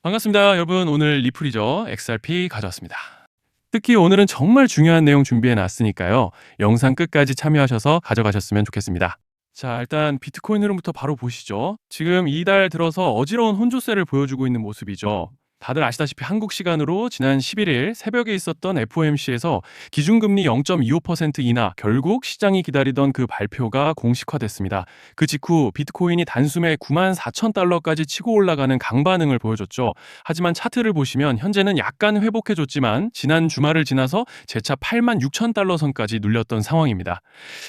반갑습니다. 여러분 오늘 리플이죠. XRP 가져왔습니다. 특히 오늘은 정말 중요한 내용 준비해 놨으니까요. 영상 끝까지 참여하셔서 가져가셨으면 좋겠습니다. 자, 일단 비트코인 흐름부터 바로 보시죠. 지금 이달 들어서 어지러운 혼조세를 보여주고 있는 모습이죠. 다들 아시다시피 한국 시간으로 지난 11일 새벽에 있었던 FOMC에서 기준금리 0.25% 인하, 결국 시장이 기다리던 그 발표가 공식화됐습니다. 그 직후 비트코인이 단숨에 94,000달러까지 치고 올라가는 강반응을 보여줬죠. 하지만 차트를 보시면 현재는 약간 회복해줬지만 지난 주말을 지나서 재차 86,000달러 선까지 눌렸던 상황입니다.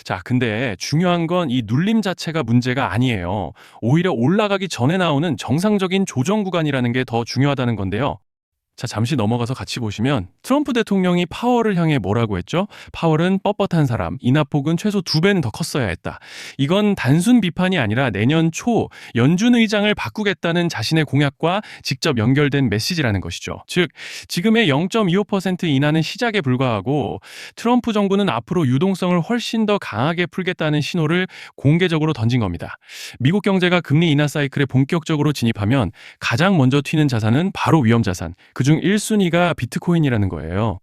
자, 근데 중요한 건 이 눌림 자체가 문제가 아니에요. 오히려 올라가기 전에 나오는 정상적인 조정 구간이라는 게 더 중요하다는 건데요. 자, 잠시 넘어가서 같이 보시면 트럼프 대통령이 파월을 향해 뭐라고 했죠? 파월은 뻣뻣한 사람, 인하폭은 최소 2배는 더 컸어야 했다. 이건 단순 비판이 아니라 내년 초 연준 의장을 바꾸겠다는 자신의 공약과 직접 연결된 메시지라는 것이죠. 즉, 지금의 0.25% 인하는 시작에 불과하고 트럼프 정부는 앞으로 유동성을 훨씬 더 강하게 풀겠다는 신호를 공개적으로 던진 겁니다. 미국 경제가 금리 인하 사이클에 본격적으로 진입하면 가장 먼저 튀는 자산은 바로 위험자산, 그중 1순위가 비트코인이라는 거예요.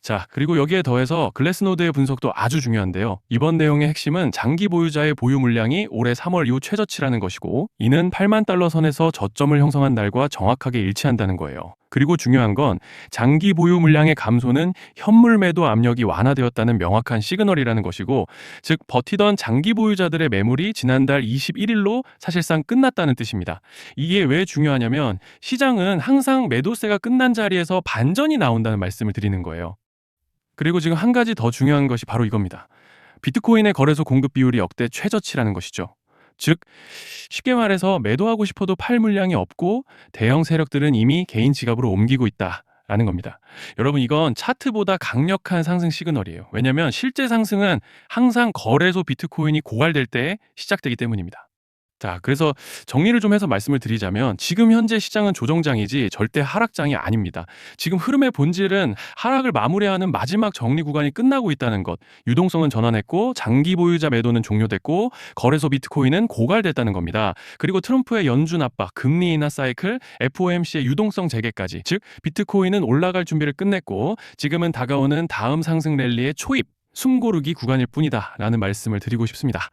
자, 그리고 여기에 더해서 글래스노드의 분석도 아주 중요한데요. 이번 내용의 핵심은 장기 보유자의 보유 물량이 올해 3월 이후 최저치라는 것이고, 이는 8만 달러 선에서 저점을 형성한 날과 정확하게 일치한다는 거예요. 그리고 중요한 건 장기 보유 물량의 감소는 현물 매도 압력이 완화되었다는 명확한 시그널이라는 것이고, 즉 버티던 장기 보유자들의 매물이 지난달 21일로 사실상 끝났다는 뜻입니다. 이게 왜 중요하냐면 시장은 항상 매도세가 끝난 자리에서 반전이 나온다는 말씀을 드리는 거예요. 그리고 지금 한 가지 더 중요한 것이 바로 이겁니다. 비트코인의 거래소 공급 비율이 역대 최저치라는 것이죠. 즉, 쉽게 말해서 매도하고 싶어도 팔 물량이 없고 대형 세력들은 이미 개인 지갑으로 옮기고 있다라는 겁니다. 여러분, 이건 차트보다 강력한 상승 시그널이에요. 왜냐하면 실제 상승은 항상 거래소 비트코인이 고갈될 때 시작되기 때문입니다. 자, 그래서 정리를 좀 해서 말씀을 드리자면 지금 현재 시장은 조정장이지 절대 하락장이 아닙니다. 지금 흐름의 본질은 하락을 마무리하는 마지막 정리 구간이 끝나고 있다는 것, 유동성은 전환했고 장기 보유자 매도는 종료됐고 거래소 비트코인은 고갈됐다는 겁니다. 그리고 트럼프의 연준 압박, 금리 인하 사이클, FOMC의 유동성 재개까지, 즉 비트코인은 올라갈 준비를 끝냈고 지금은 다가오는 다음 상승 랠리의 초입, 숨고르기 구간일 뿐이다 라는 말씀을 드리고 싶습니다.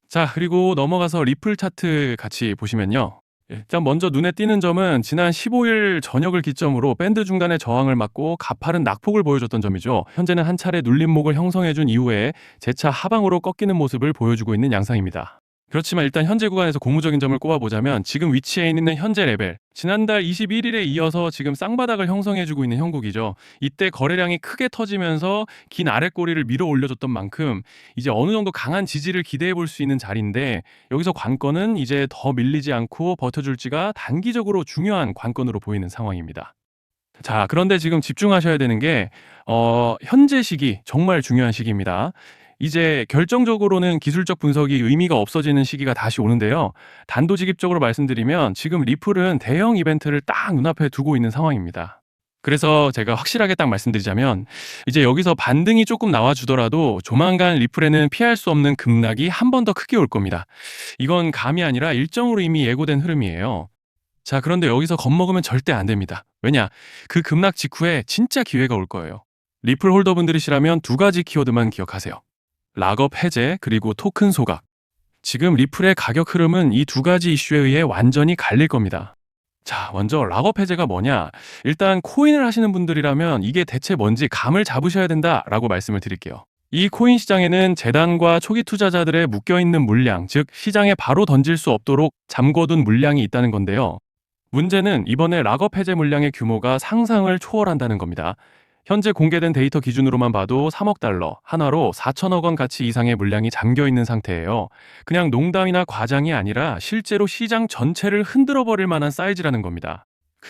자, 그리고 넘어가서 리플 차트 같이 보시면요. 일단 먼저 눈에 띄는 점은 지난 15일 저녁을 기점으로 밴드 중간에 저항을 맞고 가파른 낙폭을 보여줬던 점이죠. 현재는 한 차례 눌림목을 형성해준 이후에 재차 하방으로 꺾이는 모습을 보여주고 있는 양상입니다. 그렇지만 일단 현재 구간에서 고무적인 점을 꼽아보자면 지금 위치해 있는 현재 레벨, 지난달 21일에 이어서 지금 쌍바닥을 형성해주고 있는 형국이죠. 이때 거래량이 크게 터지면서 긴 아랫꼬리를 밀어 올려줬던 만큼 이제 어느 정도 강한 지지를 기대해 볼 수 있는 자리인데, 여기서 관건은 이제 더 밀리지 않고 버텨줄지가 단기적으로 중요한 관건으로 보이는 상황입니다. 자, 그런데 지금 집중하셔야 되는 게 현재 시기 정말 중요한 시기입니다. 이제 결정적으로는 기술적 분석이 의미가 없어지는 시기가 다시 오는데요. 단도직입적으로 말씀드리면 지금 리플은 대형 이벤트를 딱 눈앞에 두고 있는 상황입니다. 그래서 제가 확실하게 딱 말씀드리자면 이제 여기서 반등이 조금 나와주더라도 조만간 리플에는 피할 수 없는 급락이 한 번 더 크게 올 겁니다. 이건 감이 아니라 일정으로 이미 예고된 흐름이에요. 자, 그런데 여기서 겁먹으면 절대 안 됩니다. 왜냐? 그 급락 직후에 진짜 기회가 올 거예요. 리플 홀더분들이시라면 두 가지 키워드만 기억하세요. 락업 해제, 그리고 토큰 소각. 지금 리플의 가격 흐름은 이 두 가지 이슈에 의해 완전히 갈릴 겁니다. 자, 먼저 락업 해제가 뭐냐? 일단 코인을 하시는 분들이라면 이게 대체 뭔지 감을 잡으셔야 된다라고 말씀을 드릴게요. 이 코인 시장에는 재단과 초기 투자자들의 묶여있는 물량, 즉 시장에 바로 던질 수 없도록 잠궈둔 물량이 있다는 건데요. 문제는 이번에 락업 해제 물량의 규모가 상상을 초월한다는 겁니다. 현재 공개된 데이터 기준으로만 봐도 3억 달러, 한화로 4천억 원 가치 이상의 물량이 잠겨 있는 상태예요. 그냥 농담이나 과장이 아니라 실제로 시장 전체를 흔들어 버릴 만한 사이즈라는 겁니다.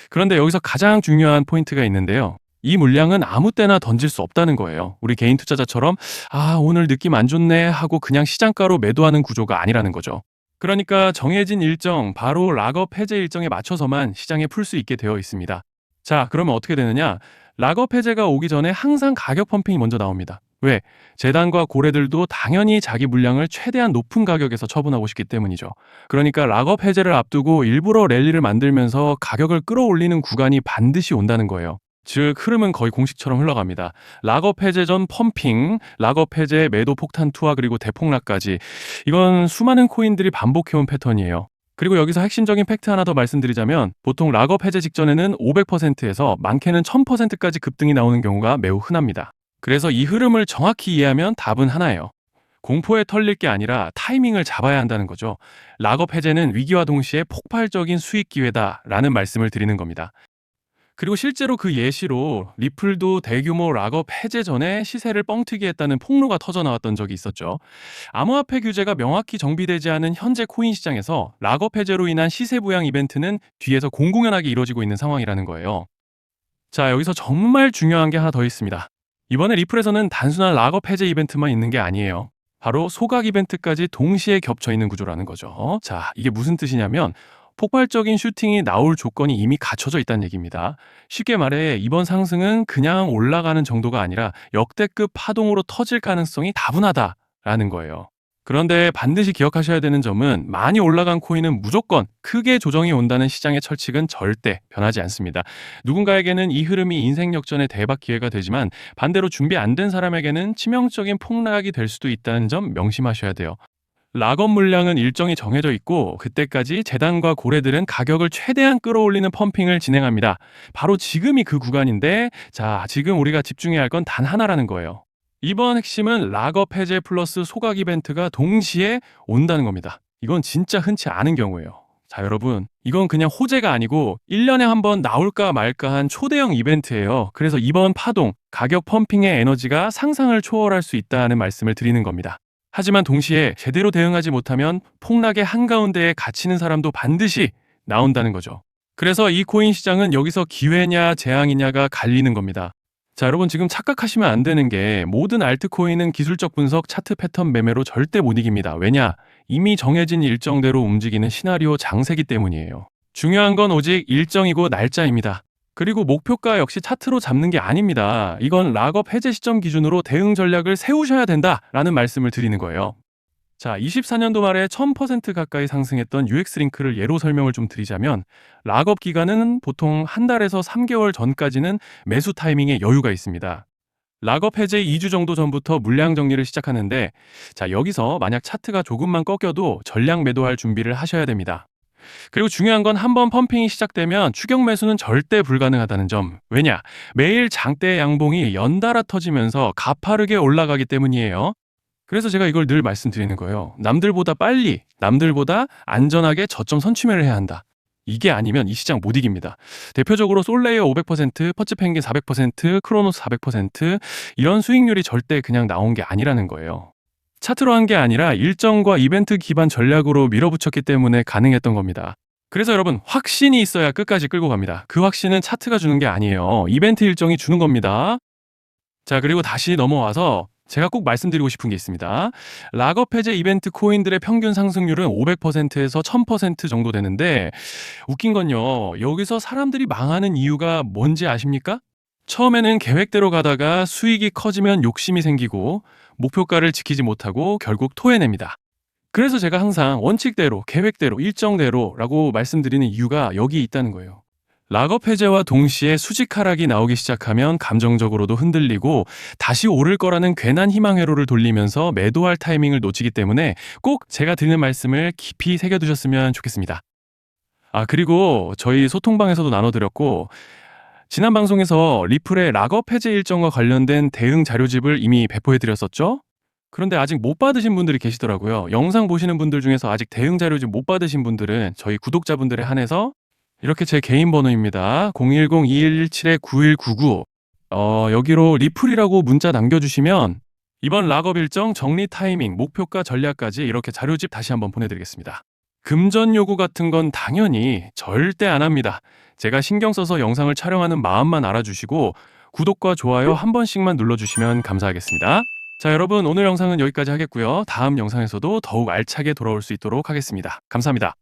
그런데 여기서 가장 중요한 포인트가 있는데요. 이 물량은 아무 때나 던질 수 없다는 거예요. 우리 개인 투자자처럼 오늘 느낌 안 좋네 하고 그냥 시장가로 매도하는 구조가 아니라는 거죠. 그러니까 정해진 일정, 바로 락업 해제 일정에 맞춰서만 시장에 풀 수 있게 되어 있습니다. 자, 그러면 어떻게 되느냐? 락업 해제가 오기 전에 항상 가격 펌핑이 먼저 나옵니다. 왜? 재단과 고래들도 당연히 자기 물량을 최대한 높은 가격에서 처분하고 싶기 때문이죠. 그러니까 락업 해제를 앞두고 일부러 랠리를 만들면서 가격을 끌어올리는 구간이 반드시 온다는 거예요. 즉 흐름은 거의 공식처럼 흘러갑니다. 락업 해제 전 펌핑, 락업 해제 매도 폭탄 투하 그리고 대폭락까지 이건 수많은 코인들이 반복해온 패턴이에요. 그리고 여기서 핵심적인 팩트 하나 더 말씀드리자면 보통 락업 해제 직전에는 500%에서 많게는 1000%까지 급등이 나오는 경우가 매우 흔합니다. 그래서 이 흐름을 정확히 이해하면 답은 하나예요. 공포에 털릴 게 아니라 타이밍을 잡아야 한다는 거죠. 락업 해제는 위기와 동시에 폭발적인 수익 기회다라는 말씀을 드리는 겁니다. 그리고 실제로 그 예시로 리플도 대규모 락업 해제 전에 시세를 뻥튀기 했다는 폭로가 터져 나왔던 적이 있었죠. 암호화폐 규제가 명확히 정비되지 않은 현재 코인 시장에서 락업 해제로 인한 시세 부양 이벤트는 뒤에서 공공연하게 이루어지고 있는 상황이라는 거예요. 자, 여기서 정말 중요한 게 하나 더 있습니다. 이번에 리플에서는 단순한 락업 해제 이벤트만 있는 게 아니에요. 바로 소각 이벤트까지 동시에 겹쳐 있는 구조라는 거죠. 자, 이게 무슨 뜻이냐면 폭발적인 슈팅이 나올 조건이 이미 갖춰져 있다는 얘기입니다. 쉽게 말해 이번 상승은 그냥 올라가는 정도가 아니라 역대급 파동으로 터질 가능성이 다분하다라는 거예요. 그런데 반드시 기억하셔야 되는 점은 많이 올라간 코인은 무조건 크게 조정이 온다는 시장의 철칙은 절대 변하지 않습니다. 누군가에게는 이 흐름이 인생 역전의 대박 기회가 되지만 반대로 준비 안 된 사람에게는 치명적인 폭락이 될 수도 있다는 점 명심하셔야 돼요. 락업 물량은 일정이 정해져 있고 그때까지 재단과 고래들은 가격을 최대한 끌어올리는 펌핑을 진행합니다. 바로 지금이 그 구간인데 자, 지금 우리가 집중해야 할 건 단 하나라는 거예요. 이번 핵심은 락업 해제 플러스 소각 이벤트가 동시에 온다는 겁니다. 이건 진짜 흔치 않은 경우예요. 자, 여러분, 이건 그냥 호재가 아니고 1년에 한 번 나올까 말까 한 초대형 이벤트예요. 그래서 이번 파동, 가격 펌핑의 에너지가 상상을 초월할 수 있다는 말씀을 드리는 겁니다. 하지만 동시에 제대로 대응하지 못하면 폭락의 한가운데에 갇히는 사람도 반드시 나온다는 거죠. 그래서 이 코인 시장은 여기서 기회냐 재앙이냐가 갈리는 겁니다. 자, 여러분 지금 착각하시면 안 되는 게 모든 알트코인은 기술적 분석, 차트 패턴 매매로 절대 못 이깁니다. 왜냐? 이미 정해진 일정대로 움직이는 시나리오 장세기 때문이에요. 중요한 건 오직 일정이고 날짜입니다. 그리고 목표가 역시 차트로 잡는 게 아닙니다. 이건 락업 해제 시점 기준으로 대응 전략을 세우셔야 된다라는 말씀을 드리는 거예요. 자, 24년도 말에 1000% 가까이 상승했던 UX링크를 예로 설명을 좀 드리자면 락업 기간은 보통 한 달에서 3개월 전까지는 매수 타이밍에 여유가 있습니다. 락업 해제 2주 정도 전부터 물량 정리를 시작하는데 자, 여기서 만약 차트가 조금만 꺾여도 전량 매도할 준비를 하셔야 됩니다. 그리고 중요한 건 한번 펌핑이 시작되면 추격 매수는 절대 불가능하다는 점. 왜냐? 매일 장대 양봉이 연달아 터지면서 가파르게 올라가기 때문이에요. 그래서 제가 이걸 늘 말씀드리는 거예요. 남들보다 빨리, 남들보다 안전하게 저점 선취매를 해야 한다. 이게 아니면 이 시장 못 이깁니다. 대표적으로 솔레이어 500%, 퍼치펭귄 400%, 크로노스 400% 이런 수익률이 절대 그냥 나온 게 아니라는 거예요. 차트로 한 게 아니라 일정과 이벤트 기반 전략으로 밀어붙였기 때문에 가능했던 겁니다. 그래서 여러분 확신이 있어야 끝까지 끌고 갑니다. 그 확신은 차트가 주는 게 아니에요. 이벤트 일정이 주는 겁니다. 자, 그리고 다시 넘어와서 제가 꼭 말씀드리고 싶은 게 있습니다. 락업 해제 이벤트 코인들의 평균 상승률은 500%에서 1000% 정도 되는데 웃긴 건요. 여기서 사람들이 망하는 이유가 뭔지 아십니까? 처음에는 계획대로 가다가 수익이 커지면 욕심이 생기고 목표가를 지키지 못하고 결국 토해냅니다. 그래서 제가 항상 원칙대로, 계획대로, 일정대로라고 말씀드리는 이유가 여기 있다는 거예요. 락업 해제와 동시에 수직 하락이 나오기 시작하면 감정적으로도 흔들리고 다시 오를 거라는 괜한 희망 회로를 돌리면서 매도할 타이밍을 놓치기 때문에 꼭 제가 드리는 말씀을 깊이 새겨두셨으면 좋겠습니다. 아, 그리고 저희 소통방에서도 나눠드렸고 지난 방송에서 리플의 락업 해제 일정과 관련된 대응 자료집을 이미 배포해드렸었죠? 그런데 아직 못 받으신 분들이 계시더라고요. 영상 보시는 분들 중에서 아직 대응 자료집 못 받으신 분들은 저희 구독자분들에 한해서 이렇게 제 개인 번호입니다. 010-2117-9199 여기로 리플이라고 문자 남겨주시면 이번 락업 일정 정리 타이밍, 목표가 전략까지 이렇게 자료집 다시 한번 보내드리겠습니다. 금전 요구 같은 건 당연히 절대 안 합니다. 제가 신경 써서 영상을 촬영하는 마음만 알아주시고 구독과 좋아요 한 번씩만 눌러주시면 감사하겠습니다. 자, 여러분 오늘 영상은 여기까지 하겠고요. 다음 영상에서도 더욱 알차게 돌아올 수 있도록 하겠습니다. 감사합니다.